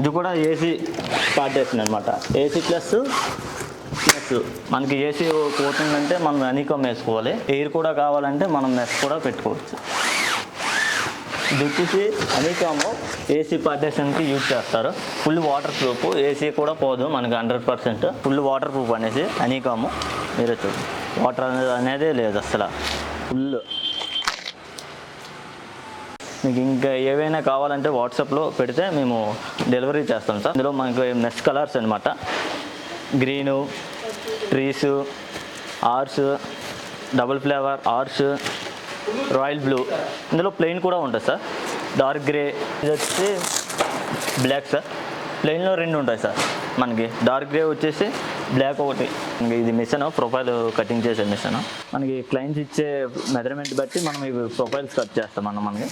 ఇది కూడా AC partition అనమాట. ఏసీ ప్లస్ మనకి ఏసీ పోతుందంటే మనం హనీకామ్ వేసుకోవాలి. ఎయిర్ కూడా కావాలంటే మనం మెస్ కూడా పెట్టుకోవచ్చు. ఇది వచ్చేసి హనీకామ్ ఏసీ పార్టీషన్కి యూజ్ చేస్తారు. ఫుల్ వాటర్ ప్రూఫ్, ఏసీ కూడా పోదు మనకి 100%. ఫుల్ వాటర్ ప్రూఫ్ అనేసి హనీకామ్. మీరే చూడండి, వాటర్ అనేది లేదు అసలు. ఫుల్ మీకు ఇంకా ఏవైనా కావాలంటే వాట్సాప్లో పెడితే మేము డెలివరీ చేస్తాం సార్. ఇందులో మనకి మెస్ కలర్స్ అనమాట. గ్రీను, ట్రీస్, ఆర్స్, డబుల్ ఫ్లేవర్, ఆర్స్, రాయల్ బ్లూ. ఇందులో ప్లెయిన్ కూడా ఉంటుంది సార్. డార్క్ గ్రే, ఇది వచ్చి బ్లాక్ సార్. ప్లెయిన్లో 2 ఉంటాయి సార్ మనకి. డార్క్ గ్రే వచ్చేసి బ్లాక్ ఒకటి. ఇది మిషన్, ప్రొఫైల్ కటింగ్ చేసే మిషన్. మనకి క్లయింట్స్ ఇచ్చే మెజర్మెంట్ బట్టి మనం ఇవి ప్రొఫైల్స్ కట్ చేస్తాం మనకి.